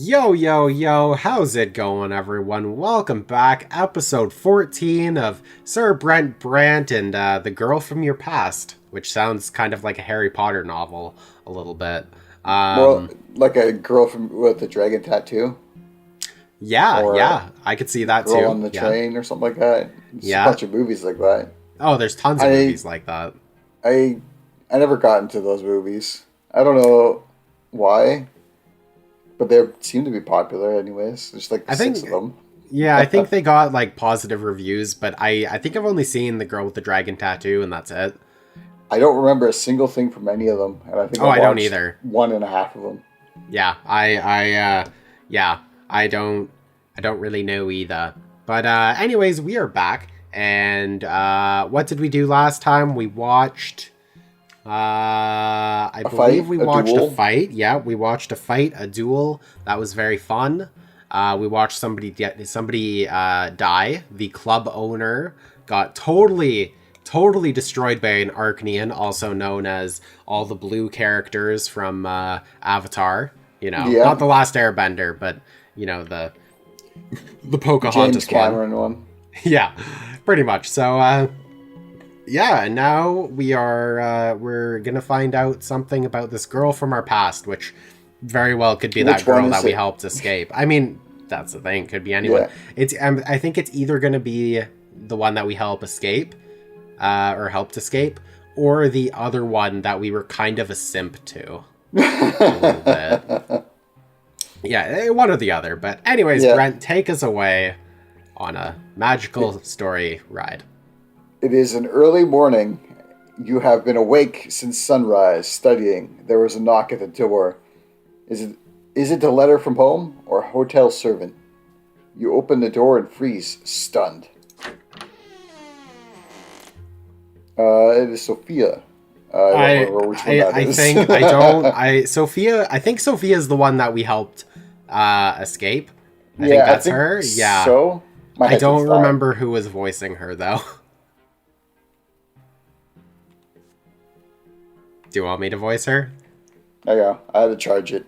Yo, yo, yo, how's it going, everyone? Welcome back, episode 14 of Sir Brant and The Girl from Your Past, which sounds kind of like a Harry Potter novel, a little bit. Well, like a girl with a dragon tattoo, Yeah, or I could see that girl too. on the Yeah. train, or something like that. There's a Yeah. bunch of movies like that. Oh, there's tons of I movies like that. I I never got into those movies. I don't know why, but they seem to be popular anyways. There's like I think, six of them. yeah, I think they got like positive reviews, but I think I've only seen The Girl with the Dragon Tattoo, and that's it. I don't remember a single thing from any of them, and I think Oh, I don't watched either. one and a half of them. Yeah, yeah, I don't really know either. But anyways, we are back, and what did we do last time? We watched, I believe we watched a fight. Yeah, we watched a fight, a duel. That was very fun. We watched somebody die. The club owner got totally destroyed by an Arcanian, also known as all the blue characters from Avatar. You know, Yeah. not the Last Airbender, but you know the Pocahontas James Cameron one. Yeah, pretty much. So, yeah, now we're gonna find out something about this girl from our past, which very well could be that Which one girl is that we it? helped escape. I mean, that's the thing; could be anyone. Yeah. It's I think it's either gonna be the one that we helped escape, or the other one that we were kind of a simp to. A little bit. Yeah, one or the other. But anyways, Yeah. Brent, take us away on a magical story ride. It is an early morning. You have been awake since sunrise, studying. There was a knock at the door. Is it a letter from home or a hotel servant? You open the door and freeze, stunned. It is Sophia. I don't remember which one that is. I think Sophia is the one that we helped escape. I Yeah, think that's her. Yeah. So my I head's don't inside. remember who was voicing her though. Do you want me to voice her? There you go. I had to charge it.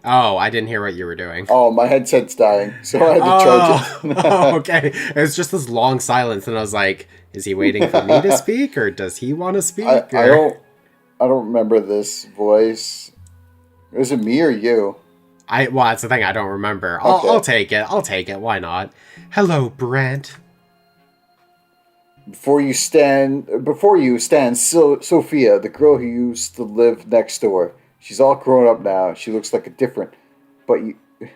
Oh, I didn't hear what you were doing. Oh, my headset's dying, so I had to charge it. Oh, okay. It was just this long silence, and I was like, "Is he waiting for me to speak, or does he want to speak?" I don't remember this voice. Is it me or you? Well, that's the thing. I don't remember. Okay. I'll take it. I'll take it. Why not? Hello, Brant. Before you stand, Sophia, the girl who used to live next door. She's all grown up now. She looks like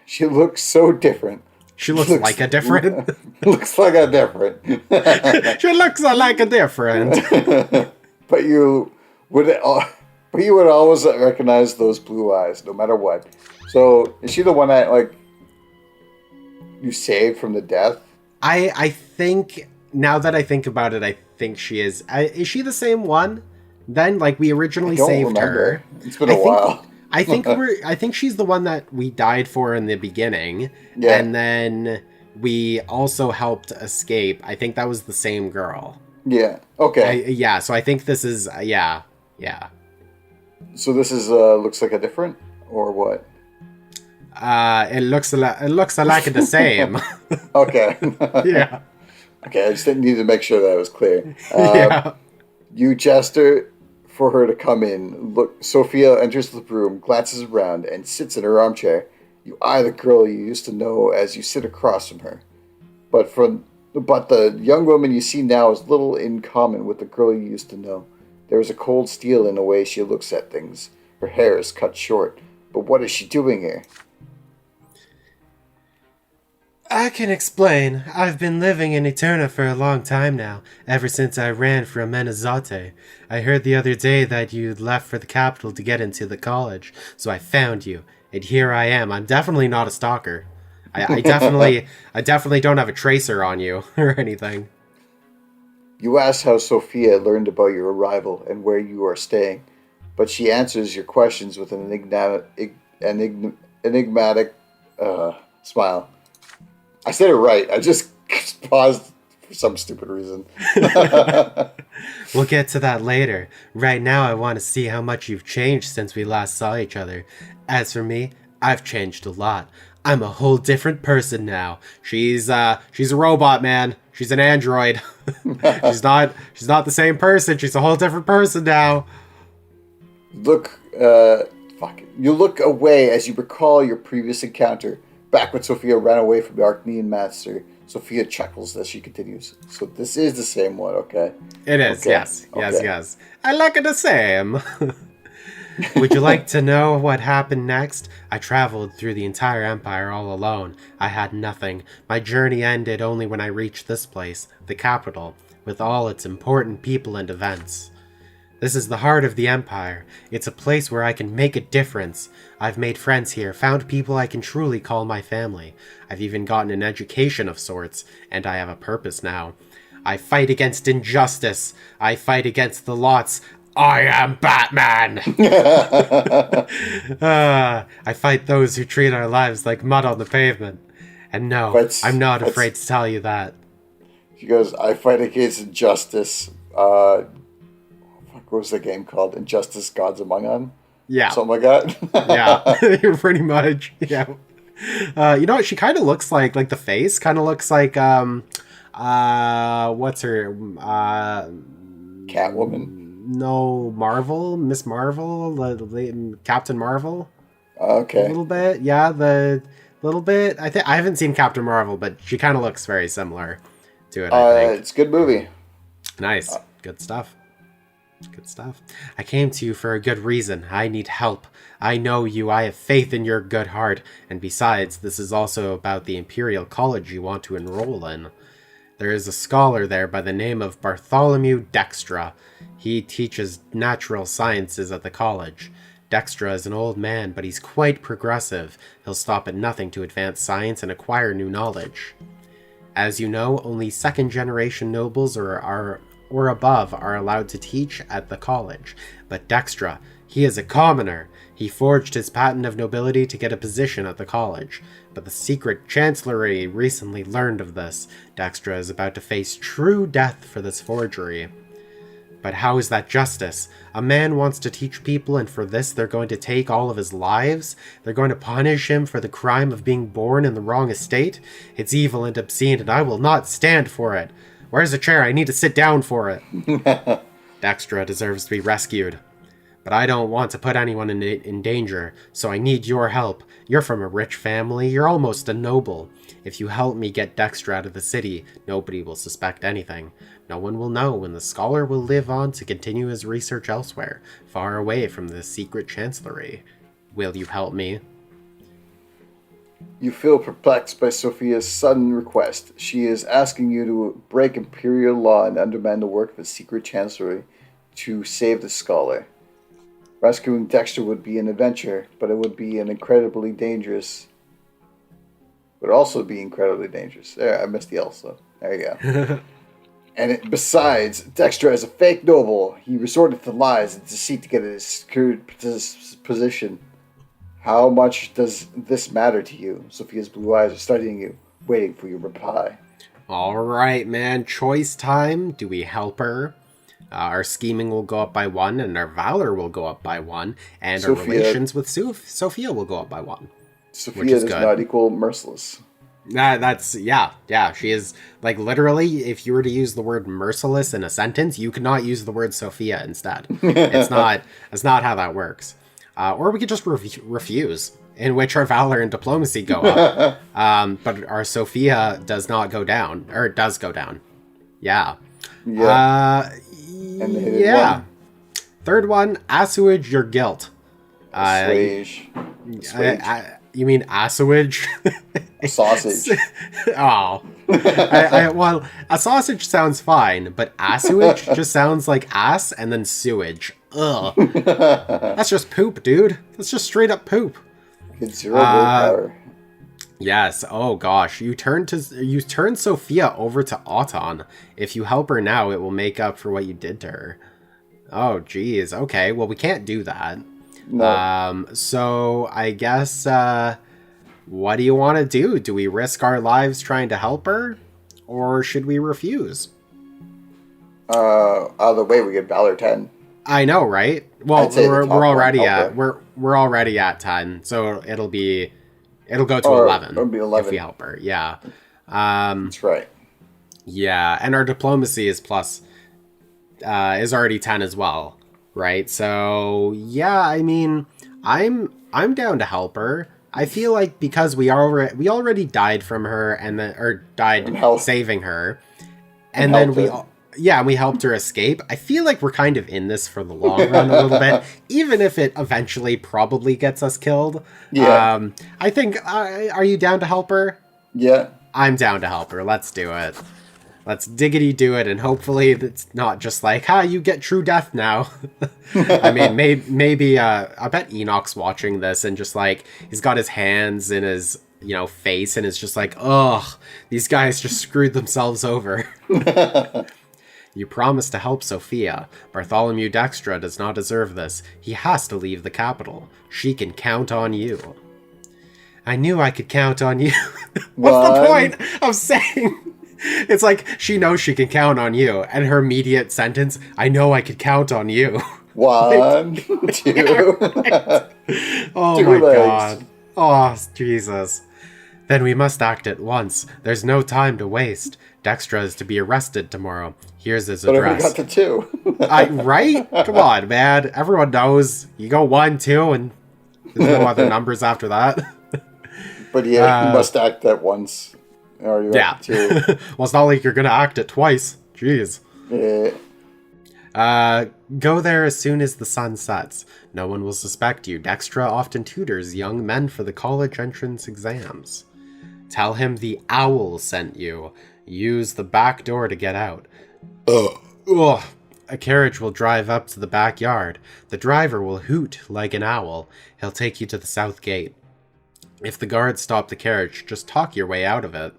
she looks so different. She looks like a different. Looks like a different. She looks like a different. but you would always recognize those blue eyes, no matter what. So is she the one that you saved from the death? I think now that I think about it, I think she is. Is she the same one? Then, like, we originally saved her. It's been a while. I think she's the one that we died for in the beginning. Yeah. And then we also helped escape. I think that was the same girl. Yeah. Okay. Yeah, so I think this is yeah. So this is looks like a different or what? It looks like the same. Okay. Yeah. Okay, I just didn't need to make sure that was clear. Yeah. You gesture for her to come in. Look, Sophia enters the room, glances around, and sits in her armchair. You eye the girl you used to know as you sit across from her. But the young woman you see now has little in common with the girl you used to know. There is a cold steel in the way she looks at things. Her hair is cut short. But what is she doing here? I can explain. I've been living in Eterna for a long time now, ever since I ran from Menazate. I heard the other day that you'd left for the capital to get into the college, so I found you, and here I am. I'm definitely not a stalker. I definitely don't have a tracer on you or anything. You ask how Sophia learned about your arrival and where you are staying, but she answers your questions with an enigmatic smile. I said it right. I just paused for some stupid reason. We'll get to that later. Right now, I want to see how much you've changed since we last saw each other. As for me, I've changed a lot. I'm a whole different person now. She's a robot, man. She's an android. she's not the same person. She's a whole different person now. Look, You look away as you recall your previous encounter, back when Sophia ran away from the Arcanian Master. Sophia chuckles as she continues. So this is the same one, okay? It is, okay. Yes. Okay. Yes. I like it the same. Would you like to know what happened next? I traveled through the entire empire all alone. I had nothing. My journey ended only when I reached this place, the capital, with all its important people and events. This is the heart of the empire. It's a place where I can make a difference. I've made friends here, found people I can truly call my family. I've even gotten an education of sorts, and I have a purpose now. I fight against injustice. I fight against the lots. I am Batman! I fight those who treat our lives like mud on the pavement. And no, I'm not afraid to tell you that. She goes, I fight against injustice. What was the game called? Injustice Gods Among Us? Yeah. Something like that? Yeah, pretty much. Yeah. You know what? She kind of looks like the face kind of looks like, what's her? Catwoman? No, Marvel? Miss Marvel? Captain Marvel? Okay. A little bit. Yeah, the little bit. I haven't seen Captain Marvel, but she kind of looks very similar to it, I think. It's a good movie. Nice. Good stuff. Good stuff. I came to you for a good reason. I need help. I know you. I have faith in your good heart. And besides, this is also about the Imperial College you want to enroll in. There is a scholar there by the name of Bartholomew Dextra. He teaches natural sciences at the college. Dextra is an old man, but he's quite progressive. He'll stop at nothing to advance science and acquire new knowledge. As you know, only second-generation nobles or above are allowed to teach at the college. But Dextra, he is a commoner. He forged his patent of nobility to get a position at the college. But the secret chancellery recently learned of this. Dextra is about to face true death for this forgery. But how is that justice? A man wants to teach people, and for this they're going to take all of his lives? They're going to punish him for the crime of being born in the wrong estate? It's evil and obscene, and I will not stand for it. Where's the chair? I need to sit down for it. Dextra deserves to be rescued. But I don't want to put anyone in danger, so I need your help. You're from a rich family. You're almost a noble. If you help me get Dextra out of the city, nobody will suspect anything. No one will know, and the scholar will live on to continue his research elsewhere, far away from the secret chancellery. Will you help me? You feel perplexed by Sophia's sudden request. She is asking you to break imperial law and undermine the work of the secret chancellery to save the scholar. Rescuing Dexter would be an adventure, but it would be incredibly dangerous. Would also be incredibly dangerous. There, I missed the L, so there you go. Besides, Dexter is a fake noble. He resorted to lies and deceit to get a secured position. How much does this matter to you? Sophia's blue eyes are studying you, waiting for your reply. All right, man. Choice time. Do we help her? Our scheming will go up by 1, and our valor will go up by 1, and our relations with Sophia will go up by 1. Sophia does not equal merciless. Yeah. She is, literally, if you were to use the word merciless in a sentence, you could not use the word Sophia instead. It's not how that works. Or we could just refuse, in which our valor and diplomacy go up. But our Sophia does not go down, or it does go down. Yeah. Yeah. Third one, assuage your guilt. Assuage. You mean assuage? Sausage. Oh. Well, a sausage sounds fine, but assuage just sounds like ass and then sewage. Ugh. That's just poop, dude. That's just straight up poop. It's zero willpower. Yes. Oh gosh. You turn Sophia over to Auton. If you help her now, it will make up for what you did to her. Oh geez. Okay. Well, we can't do that. No. So I guess what do you want to do? Do we risk our lives trying to help her, or should we refuse? Out of the way, we get Valor 10. I know, right? Well, we're already at we're already at 10, so it'll go to Or 11. it'll be 11. If we help her. Yeah. That's right. Yeah, and our diplomacy is already 10 as well, right? So yeah, I mean, I'm down to help her. I feel like because we already died from her died saving her, and then we helped her escape. I feel like we're kind of in this for the long run a little bit, even if it eventually probably gets us killed. Yeah. I think. Are you down to help her? Yeah. I'm down to help her. Let's do it. Let's diggity do it, and hopefully it's not just like, you get true death now. I mean, maybe, I bet Enoch's watching this and just like, he's got his hands in his, face and is just like, ugh, these guys just screwed themselves over. You promised to help Sophia. Bartholomew Dextra does not deserve this. He has to leave the capital. She can count on you. I knew I could count on you. What's the point of saying... It's like, she knows she can count on you, and her immediate sentence, I know I could count on you. 1, 2. Right. Oh my god. Oh, Jesus. Then we must act at once. There's no time to waste. Dextra is to be arrested tomorrow. Here's his address. But I got the 2. Right? Come on, man. Everyone knows. You go 1, 2, and there's no other numbers after that. But yeah, you must act at once. Or you yeah. Well, it's not like you're going to act it twice. Jeez. Yeah. Go there as soon as the sun sets. No one will suspect you. Dextra often tutors young men for the college entrance exams. Tell him the owl sent you. Use the back door to get out. Ugh. A carriage will drive up to the backyard. The driver will hoot like an owl. He'll take you to the south gate. If the guards stop the carriage, just talk your way out of it.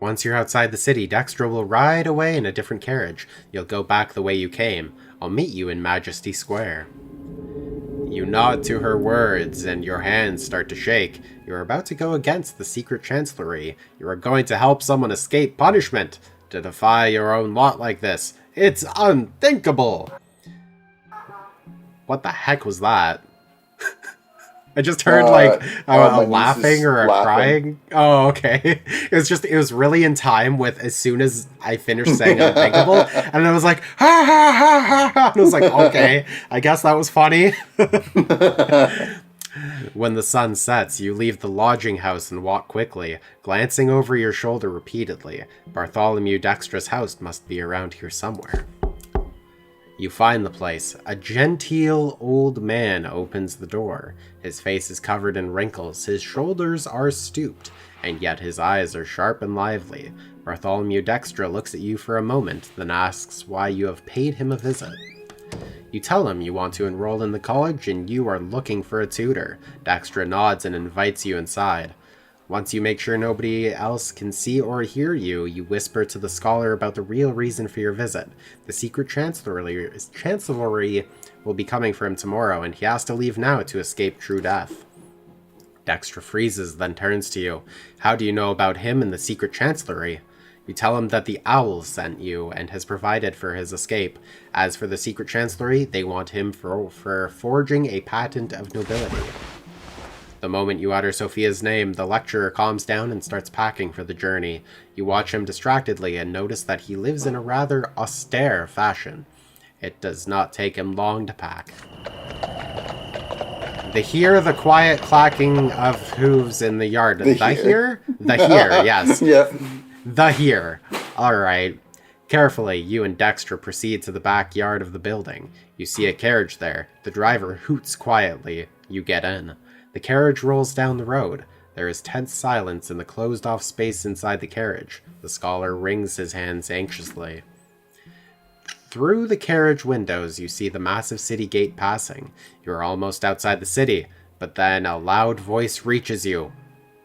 Once you're outside the city, Dextra will ride away in a different carriage. You'll go back the way you came. I'll meet you in Majesty Square. You nod to her words, and your hands start to shake. You're about to go against the secret chancellery. You are going to help someone escape punishment. To defy your own lot like this. It's unthinkable! What the heck was that? I just heard a laughing or a crying. Oh, okay. It was really in time with as soon as I finished saying unthinkable, and I was like, ha ha ha ha ha. And I was like, okay, I guess that was funny. When the sun sets, you leave the lodging house and walk quickly, glancing over your shoulder repeatedly. Bartholomew Dextra's house must be around here somewhere. You find the place. A genteel old man opens the door. His face is covered in wrinkles, his shoulders are stooped, and yet his eyes are sharp and lively. Bartholomew Dextra looks at you for a moment, then asks why you have paid him a visit. You tell him you want to enroll in the college and you are looking for a tutor. Dextra nods and invites you inside. Once you make sure nobody else can see or hear you, you whisper to the scholar about the real reason for your visit. The secret chancellery will be coming for him tomorrow, and he has to leave now to escape true death. Dextra freezes, then turns to you. How do you know about him and the secret chancellery? You tell him that the owl sent you and has provided for his escape. As for the secret chancellery, they want him for forging a patent of nobility. The moment you utter Sophia's name, the lecturer calms down and starts packing for the journey. You watch him distractedly and notice that he lives in a rather austere fashion. It does not take him long to pack. They hear the quiet clacking of hooves in the yard. The here? The here, yes. Yep. The here. Alright. Carefully, you and Dextra proceed to the backyard of the building. You see a carriage there. The driver hoots quietly. You get in. The carriage rolls down the road. There is tense silence in the closed-off space inside the carriage. The scholar wrings his hands anxiously. Through the carriage windows, you see the massive city gate passing. You are almost outside the city, but then a loud voice reaches you.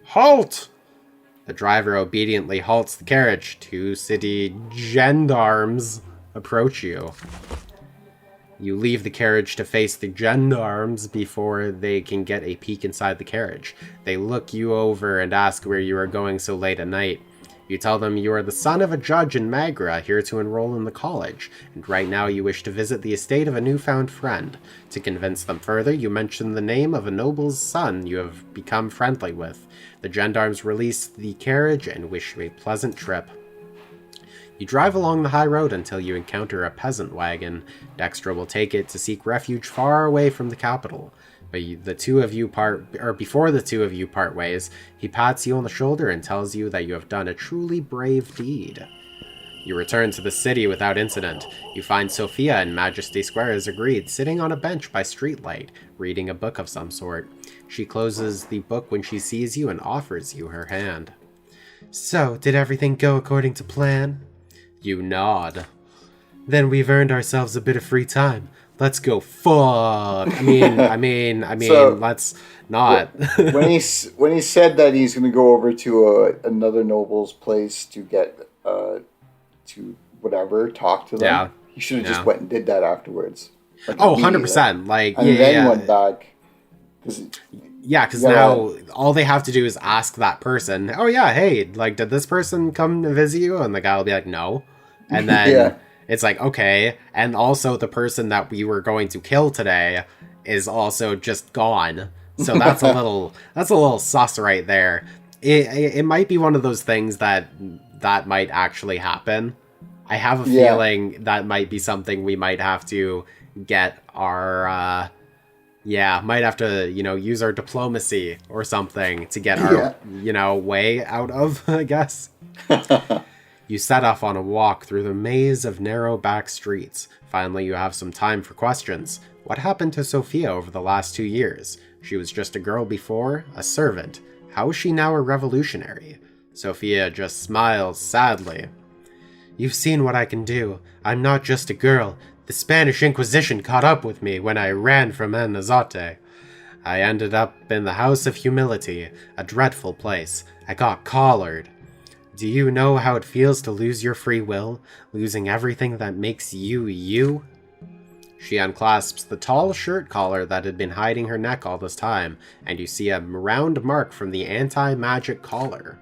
Halt! The driver obediently halts the carriage. 2 city gendarmes approach you. You leave the carriage to face the gendarmes before they can get a peek inside the carriage. They look you over and ask where you are going so late at night. You tell them you are the son of a judge in Magra, here to enroll in the college, and right now you wish to visit the estate of a newfound friend. To convince them further, you mention the name of a noble's son you have become friendly with. The gendarmes release the carriage and wish you a pleasant trip. You drive along the high road until you encounter a peasant wagon. Dextra will take it to seek refuge far away from the capital. But before the two of you part ways, he pats you on the shoulder and tells you that you have done a truly brave deed. You return to the city without incident. You find Sophia in Majesty Square as agreed, sitting on a bench by streetlight, reading a book of some sort. She closes the book when she sees you and offers you her hand. So, did everything go according to plan? You nod. Then we've earned ourselves a bit of free time. Let's go fuck. I mean, So, let's not. when he said that he's going to go over to another noble's place to get to whatever, talk to them. Yeah. He should have just went and did that afterwards. Like, 100%. Like, and then went back. Yeah, because now all they have to do is ask that person, oh yeah, hey, like, did this person come to visit you? And the guy will be like, no. And then it's like, okay. And also the person that we were going to kill today is also just gone. So that's a little sus right there. It might be one of those things that might actually happen. I have a feeling that might be something we might have to get our... might have to, use our diplomacy or something to get our, way out of, I guess. You set off on a walk through the maze of narrow back streets. Finally, you have some time for questions. What happened to Sophia over the last 2 years? She was just a girl before, a servant. How is she now a revolutionary? Sophia just smiles sadly. You've seen what I can do. I'm not just a girl. The Spanish Inquisition caught up with me when I ran from Anazote. I ended up in the House of Humility, a dreadful place. I got collared. Do you know how it feels to lose your free will, losing everything that makes you you? She unclasps the tall shirt collar that had been hiding her neck all this time, and you see a round mark from the anti-magic collar.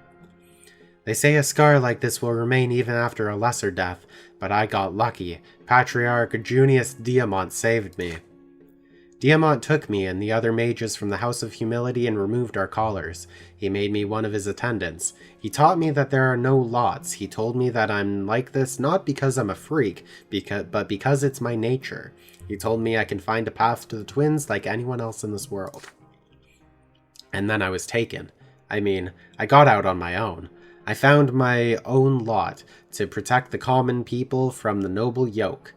They say a scar like this will remain even after a lesser death, but I got lucky. Patriarch Junius Diamant saved me. Diamant took me and the other mages from the House of Humility and removed our collars. He made me one of his attendants. He taught me that there are no lots. He told me that I'm like this not because I'm a freak, but because it's my nature. He told me I can find a path to the twins like anyone else in this world. And then I was taken. I got out on my own. I found my own lot to protect the common people from the noble yoke.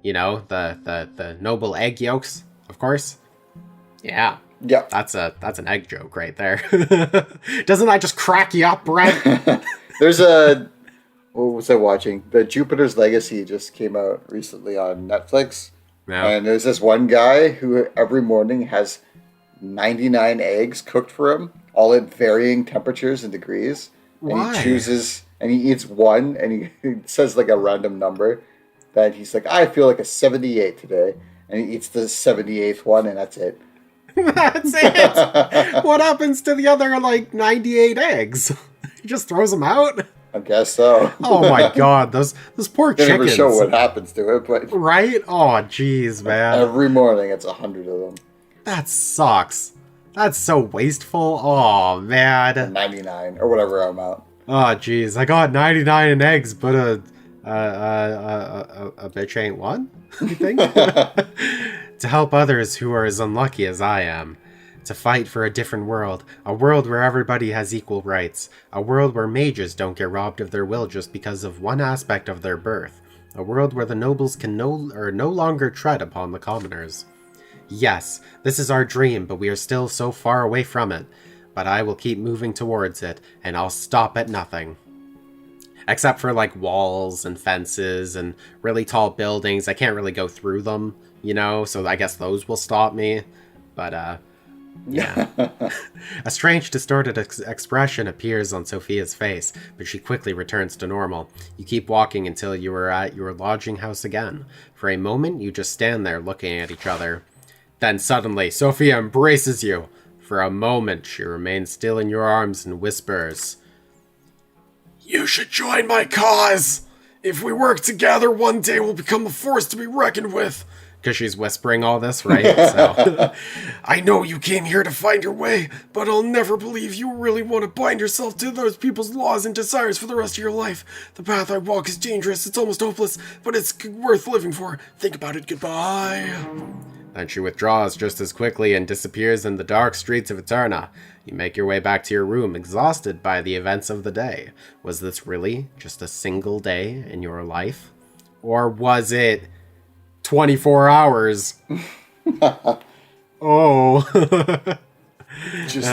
The noble egg yolks, of course. Yeah. Yeah. That's an egg joke right there. Doesn't that just crack you up, Brent? There's what was I watching? The Jupiter's Legacy just came out recently on Netflix. Yeah. And there's this one guy who every morning has 99 eggs cooked for him, all at varying temperatures and degrees. Why? And he chooses, and he eats one, and he says like a random number that he's like, I feel like a 78 today. And he eats the 78th one, and that's it. That's it? What happens to the other, 98 eggs? He just throws them out? I guess so. Oh my god, those poor They chickens. never show what happens to it, but... Right? Oh, jeez, man. Every morning, it's 100 of them. That sucks. That's so wasteful. Oh, man. 99, or whatever amount. Oh, jeez. I got 99 in eggs, but a bitch ain't one, you think? To help others who are as unlucky as I am. To fight for a different world. A world where everybody has equal rights. A world where mages don't get robbed of their will just because of one aspect of their birth. A world where the nobles can no longer tread upon the commoners. Yes, this is our dream, but we are still so far away from it. But I will keep moving towards it, and I'll stop at nothing. Except for, walls and fences and really tall buildings. I can't really go through them, so I guess those will stop me. But, yeah. A strange, distorted expression appears on Sophia's face, but she quickly returns to normal. You keep walking until you are at your lodging house again. For a moment, you just stand there looking at each other. Then suddenly, Sophia embraces you. For a moment, she remains still in your arms and whispers, You should join my cause. If we work together, one day we'll become a force to be reckoned with. Because she's whispering all this, right? So, I know you came here to find your way, but I'll never believe you really want to bind yourself to those people's laws and desires for the rest of your life. The path I walk is dangerous, it's almost hopeless, but it's worth living for. Think about it, goodbye. Then she withdraws just as quickly and disappears in the dark streets of Eterna. You make your way back to your room, exhausted by the events of the day. Was this really just a single day in your life? Or was it 24 hours? Oh. Just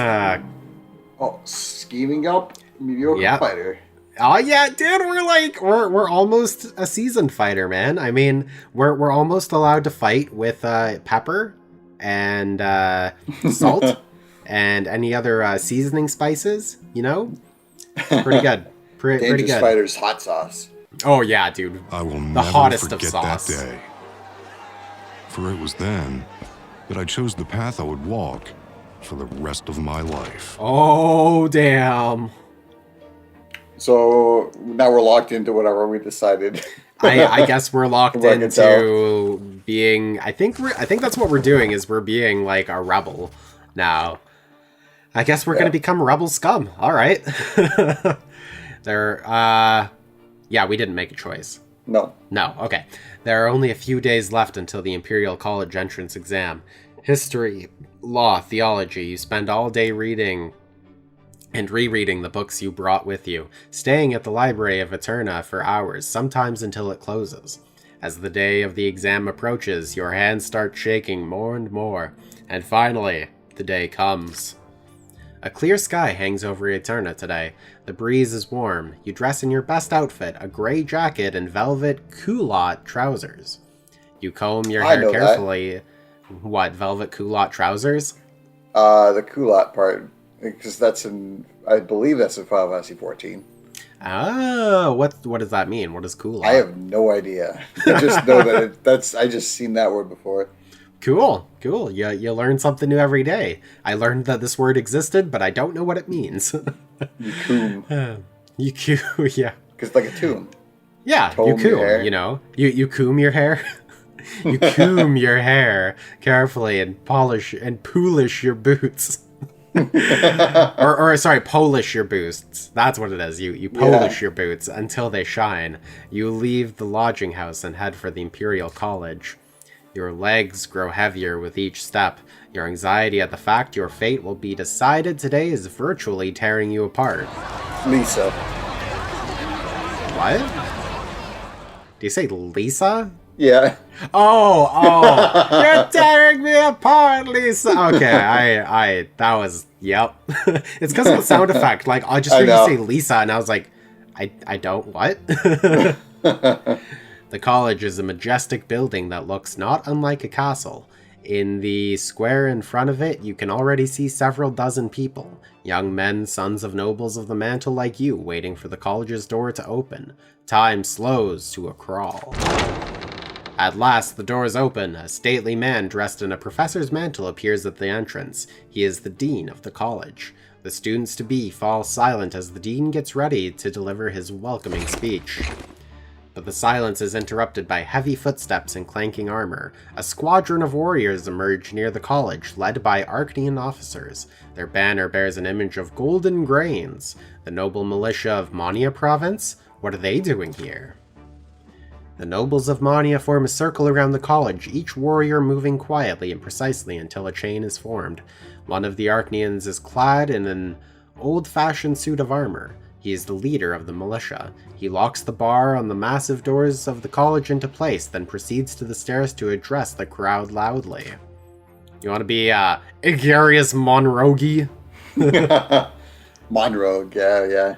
scheming up mediocre fighter. Oh yeah, dude, we're almost a seasoned fighter, man. I mean, we're almost allowed to fight with pepper and salt and any other seasoning spices, you know? Pretty good. Pretty Dangerous good. Fighter's hot sauce. Oh yeah, dude. I will the never hottest forget of sauce. that day. For it was then that I chose the path I would walk for the rest of my life. Oh, damn. So now we're locked into whatever we decided. I guess we're locked into being. I think that's what we're doing. Is we're being like a rebel now. I guess we're gonna become rebel scum. All right. Yeah, we didn't make a choice. No. Okay. There are only a few days left until the Imperial College entrance exam. History, law, theology. You spend all day reading and rereading the books you brought with you, staying at the library of Eterna for hours, sometimes until it closes. As the day of the exam approaches, your hands start shaking more and more, and finally, the day comes. A clear sky hangs over Eterna today. The breeze is warm. You dress in your best outfit, a gray jacket and velvet culotte trousers. You comb your hair carefully. What, velvet culotte trousers? The culotte part. Because I believe that's in Final Fantasy 14. Oh, what does that mean? What is culotte? I have no idea. I just know that I just seen that word before. Cool. You learn something new every day. I learned that this word existed, but I don't know what it means. You coom. You coom, yeah. Because it's like a tomb. Yeah, you coom, you know. You coom your hair. You coom your hair carefully and polish your boots. Sorry, polish your boots. That's what it is. You polish your boots until they shine. You leave the lodging house and head for the Imperial College. Your legs grow heavier with each step. Your anxiety at the fact your fate will be decided today is virtually tearing you apart. Lisa. What? Do you say Lisa? Yeah. Oh, you're tearing me apart, Lisa. Okay, that was, yep. It's because of the sound effect. Like, I just heard you say Lisa, and I was like, I don't, what? The college is a majestic building that looks not unlike a castle. In the square in front of it, you can already see several dozen people. Young men, sons of nobles of the mantle like you, waiting for the college's door to open. Time slows to a crawl. At last, the doors open. A stately man dressed in a professor's mantle appears at the entrance. He is the dean of the college. The students-to-be fall silent as the dean gets ready to deliver his welcoming speech. But the silence is interrupted by heavy footsteps and clanking armor. A squadron of warriors emerge near the college, led by Arcanian officers. Their banner bears an image of golden grains. The noble militia of Mania province? What are they doing here? The nobles of Mania form a circle around the college, each warrior moving quietly and precisely until a chain is formed. One of the Arcanians is clad in an old-fashioned suit of armor. He is the leader of the militia. He locks the bar on the massive doors of the college into place, then proceeds to the stairs to address the crowd loudly. You want to be, Igarius Monrogi? Monrogue, yeah.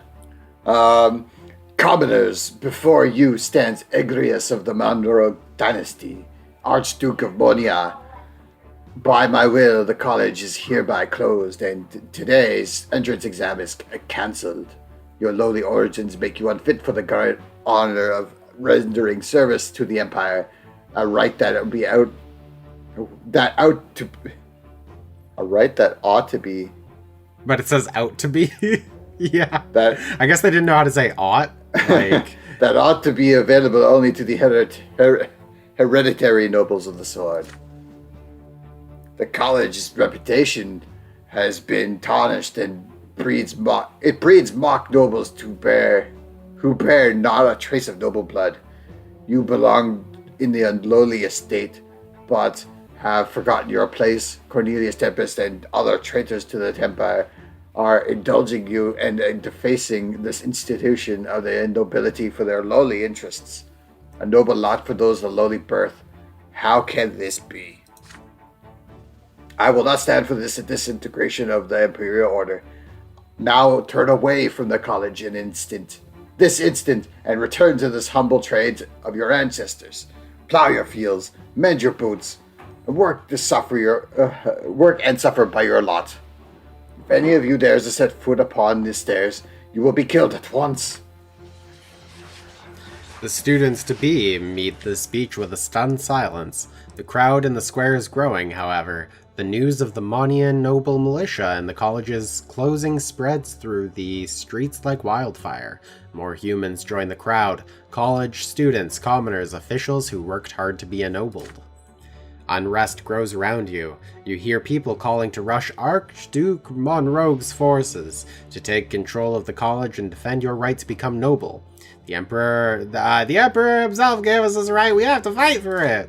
Commoners, before you stands Egrius of the Monrogue dynasty, Archduke of Monia. By my will, the college is hereby closed, and today's entrance exam is cancelled. Your lowly origins make you unfit for the guard honor of rendering service to the Empire, a right that ought to be. But it says out to be? Yeah. That I guess they didn't know how to say ought. Like, that ought to be available only to the hereditary nobles of the sword. The college's reputation has been tarnished and breeds mock nobles who bear not a trace of noble blood. You belong in the unlowly estate, but have forgotten your place. Cornelius Tempest and other traitors to the Empire are indulging you and defacing this institution of the nobility for their lowly interests. A noble lot for those of lowly birth. How can this be? I will not stand for this disintegration of the Imperial Order. Now turn away from the college this instant, and return to this humble trade of your ancestors. Plow your fields, mend your boots, and work and suffer by your lot. If any of you dares to set foot upon these stairs, you will be killed at once. the students to be meet the speech with a stunned silence. The crowd in the square is growing, however. The news of the Monian noble militia and the college's closing spreads through the streets like wildfire. More humans join the crowd. College students, commoners, officials who worked hard to be ennobled. Unrest grows around you. You hear people calling to rush Archduke Monrogue's forces to take control of the college and defend your right to become noble. The Emperor himself gave us this right. We have to fight for it.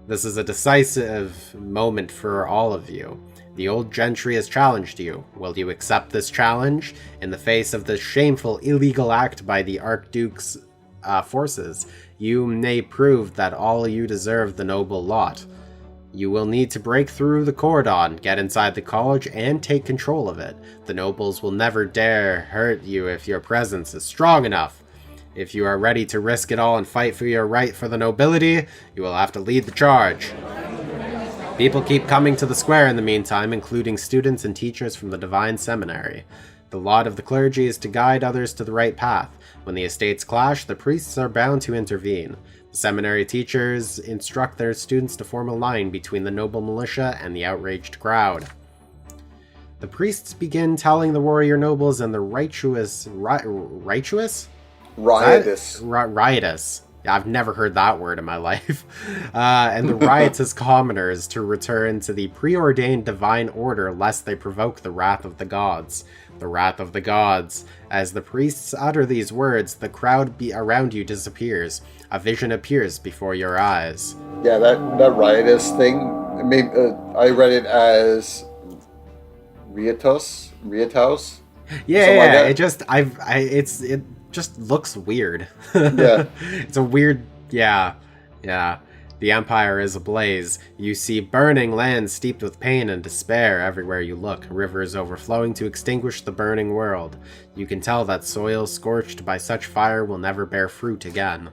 This is a decisive moment for all of you. The old gentry has challenged you. Will you accept this challenge? In the face of this shameful, illegal act by the Archduke's forces, you may prove that all you deserve the noble lot. You will need to break through the cordon, get inside the college, and take control of it. The nobles will never dare hurt you if your presence is strong enough. If you are ready to risk it all and fight for your right for the nobility, you will have to lead the charge. People keep coming to the square in the meantime, including students and teachers from the Divine Seminary. The lot of the clergy is to guide others to the right path. When the estates clash, the priests are bound to intervene. The seminary teachers instruct their students to form a line between the noble militia and the outraged crowd. The priests begin telling the warrior nobles and the riotous? Riotous. I've never heard that word in my life. And the riotous commoners to return to the preordained divine order lest they provoke the wrath of the gods. The wrath of the gods. As the priests utter these words, the crowd around you disappears. A vision appears before your eyes. Yeah, that riotous thing, I read it as Riotous? Yeah, it just looks weird. Yeah. It's a weird, yeah. The Empire is ablaze. You see burning lands steeped with pain and despair everywhere you look, rivers overflowing to extinguish the burning world. You can tell that soil scorched by such fire will never bear fruit again.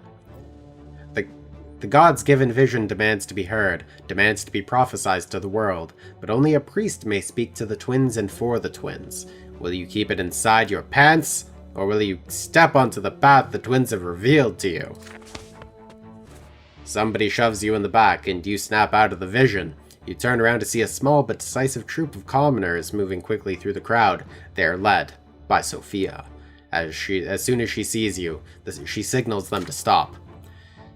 The gods' given vision demands to be heard, demands to be prophesied to the world, but only a priest may speak to the twins and for the twins. Will you keep it inside your pants? Or will you step onto the path the twins have revealed to you? Somebody shoves you in the back, and you snap out of the vision. You turn around to see a small but decisive troop of commoners moving quickly through the crowd. They are led by Sophia. As soon as she sees you, she signals them to stop.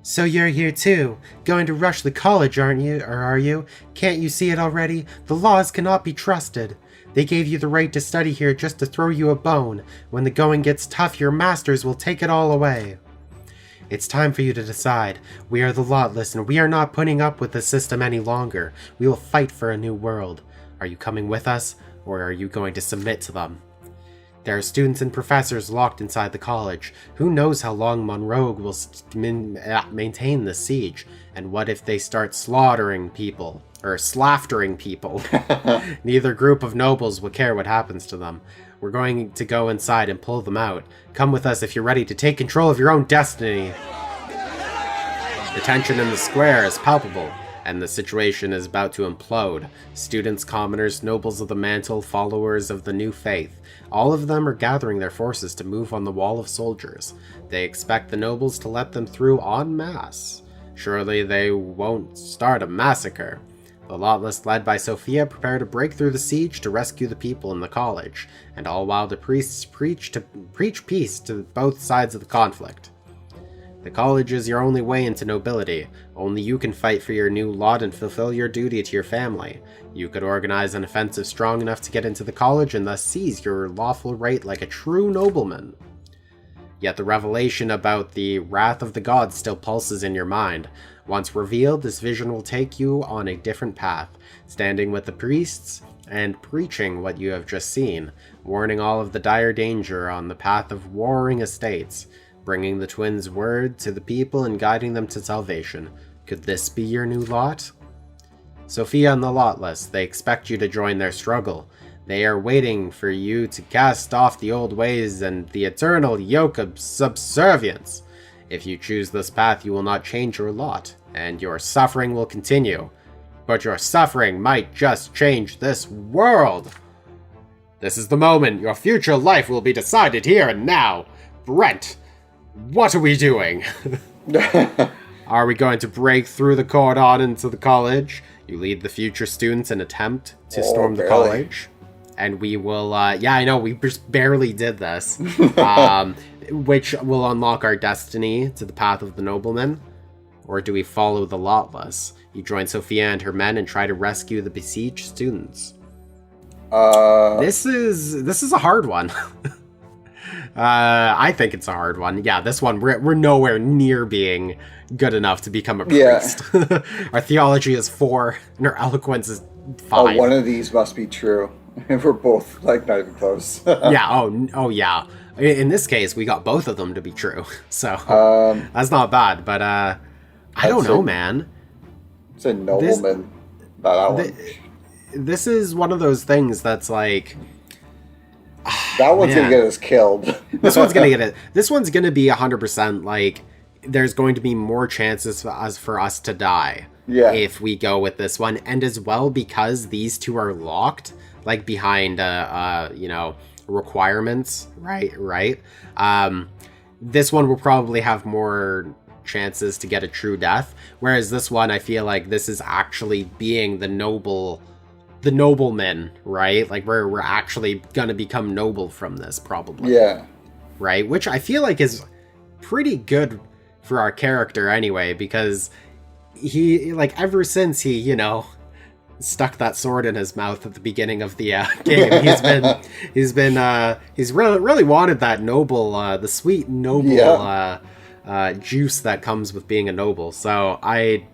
So you're here too, going to rush the college, aren't you? Or are you? Can't you see it already? The laws cannot be trusted. They gave you the right to study here just to throw you a bone. When the going gets tough, your masters will take it all away. It's time for you to decide. We are the Lotless, and we are not putting up with the system any longer. We will fight for a new world. Are you coming with us, or are you going to submit to them? There are students and professors locked inside the college. Who knows how long Monrogue will maintain the siege? And what if they start slaughtering people? Or slaftering people? Neither group of nobles will care what happens to them. We're going to go inside and pull them out. Come with us if you're ready to take control of your own destiny. The tension in the square is palpable, and the situation is about to implode. Students, commoners, nobles of the mantle, followers of the new faith, all of them are gathering their forces to move on the wall of soldiers. They expect the nobles to let them through en masse. Surely they won't start a massacre. The Lotless, led by Sophia, prepare to break through the siege to rescue the people in the college, and all while the priests preach peace to both sides of the conflict. The college is your only way into nobility. Only you can fight for your new lot and fulfill your duty to your family. You could organize an offensive strong enough to get into the college and thus seize your lawful right like a true nobleman. Yet the revelation about the wrath of the gods still pulses in your mind. Once revealed, this vision will take you on a different path, standing with the priests and preaching what you have just seen, warning all of the dire danger on the path of warring estates, bringing the twins' word to the people and guiding them to salvation. Could this be your new lot? Sophia and the Lotless, they expect you to join their struggle. They are waiting for you to cast off the old ways and the eternal yoke of subservience. If you choose this path, you will not change your lot, and your suffering will continue. But your suffering might just change this world. This is the moment. Your future life will be decided here and now. Brent, what are we doing? Are we going to break through the cordon into the college? You lead the future students in attempt to storm the college. And we will, yeah, I know, we just barely did this. Which will unlock our destiny to the path of the nobleman. Or do we follow the Lotless? You join Sophia and her men and try to rescue the besieged students. This is a hard one. I think it's a hard one. Yeah, this one, we're nowhere near being good enough to become a priest. Yeah. Our theology is 4, and our eloquence is 5. Oh, one of these must be true. And we're both, like, not even close. Yeah, oh yeah. In this case, we got both of them to be true. So, that's not bad, but, I don't know, man. It's a nobleman. Not that one. This is one of those things that's like... That one's gonna get us killed. This one's gonna get it. This one's gonna be 100%, like, there's going to be more chances for us to die. Yeah. If we go with this one. And as well, because these two are locked, like, behind, requirements, right? This one will probably have more chances to get a true death, whereas this one, I feel like this is actually being the nobleman, right? Like, we're actually gonna become noble from this, probably. Yeah. Right? Which I feel like is pretty good for our character anyway, because he, like, ever since he, stuck that sword in his mouth at the beginning of the game, he's really wanted that noble, the sweet noble juice that comes with being a noble. So I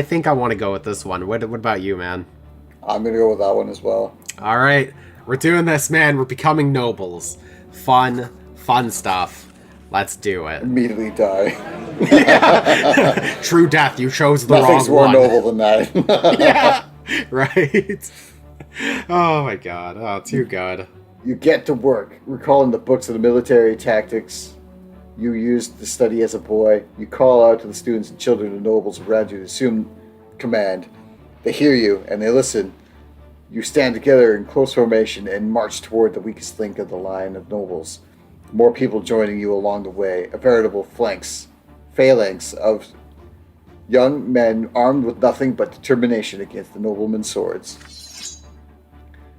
think I want to go with this one. What about you, man? I'm gonna go with that one as well. All right, we're doing this, man. We're becoming nobles. Fun stuff. Let's do it. Immediately die. Yeah. True death. You chose the Nothing's wrong one. Nothing's more noble than that. Yeah. Right. Oh my god. Oh, too good. You get to work, recalling the books of the military tactics you used to study as a boy. You call out to the students and children and nobles around you to assume command. They hear you and they listen. You stand together in close formation and march toward the weakest link of the line of nobles. More people joining you along the way, a veritable phalanx of young men armed with nothing but determination against the noblemen's swords.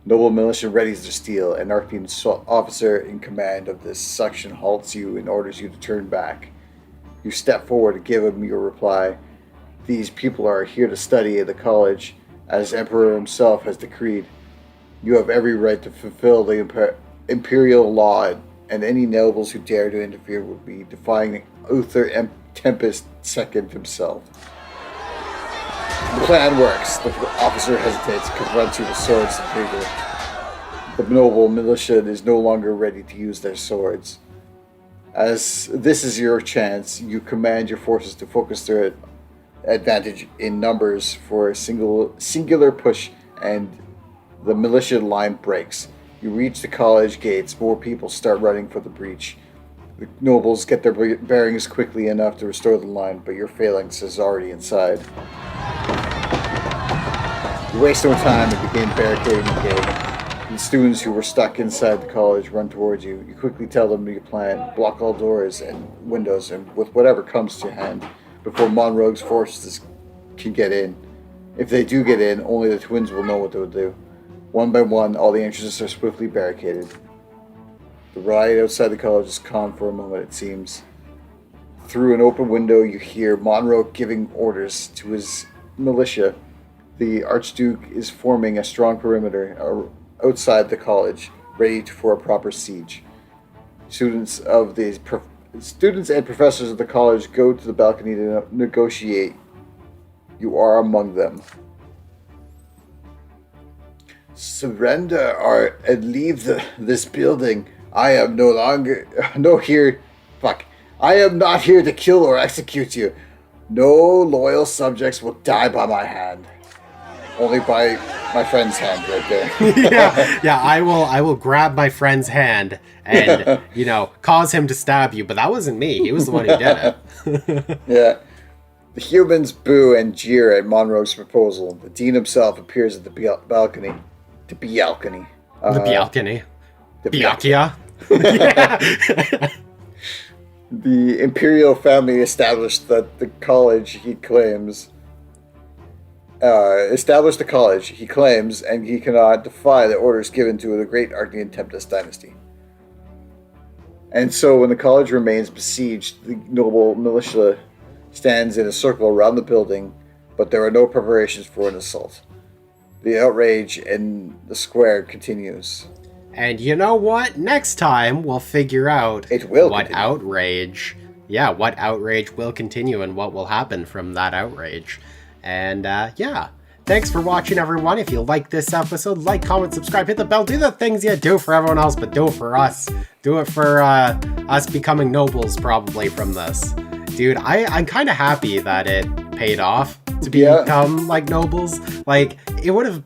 Noble militia readies their steel. An Archean officer in command of this section halts you and orders you to turn back. You step forward to give him your reply. These people are here to study at the college, as Emperor himself has decreed. You have every right to fulfill the imperial law, and any nobles who dare to interfere will be defying Uther Tempest II himself. The plan works. The officer hesitates, confronts you with swords and dagger. The noble militia is no longer ready to use their swords. As this is your chance, you command your forces to focus their advantage in numbers for a singular push, and the militia line breaks. You reach the college gates. More people start running for the breach. The nobles get their bearings quickly enough to restore the line, but your phalanx is already inside. You waste no time and begin barricading the gate. The students who were stuck inside the college run towards you. You quickly tell them your plan, block all doors and windows, and with whatever comes to hand before Monroe's forces can get in. If they do get in, only the twins will know what to do. One by one, all the entrances are swiftly barricaded. The riot outside the college is calm for a moment, it seems. Through an open window, you hear Monroe giving orders to his militia. The Archduke is forming a strong perimeter outside the college, ready for a proper siege. Students and professors of the college go to the balcony to negotiate. You are among them. Surrender and leave this building. I am I am not here to kill or execute you. No loyal subjects will die by my hand. Only by my friend's hand right there. yeah, I will grab my friend's hand and, cause him to stab you, but that wasn't me. He was the one who did it. Yeah. The humans boo and jeer at Monroe's proposal. The dean himself appears at the balcony. The balcony. The balcony. The Biakia. Yeah. The imperial family established the college, he claims, and he cannot defy the orders given to the great Archean Tempest dynasty. And so when the college remains besieged, the noble militia stands in a circle around the building, but there are no preparations for an assault. The outrage in the square continues. And you know what? Next time we'll figure out what outrage will continue and what will happen from that outrage. And thanks for watching, everyone. If you like this episode, like, comment, subscribe, hit the bell, do the things you do for everyone else, but do it for us. Do it for us becoming nobles, probably, from this. Dude, I'm kind of happy that it paid off to become like nobles. Like, it would have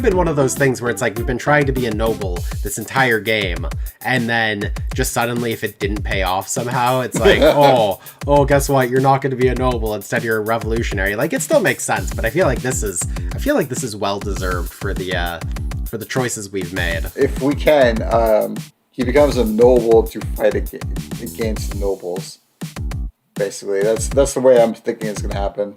been one of those things where it's like we've been trying to be a noble this entire game, and then just suddenly, if it didn't pay off somehow, it's like, oh, guess what? You're not going to be a noble. Instead, you're a revolutionary. Like, it still makes sense, but I feel like this is well deserved for the choices we've made. If we can, he becomes a noble to fight against the nobles. Basically, that's the way I'm thinking it's going to happen.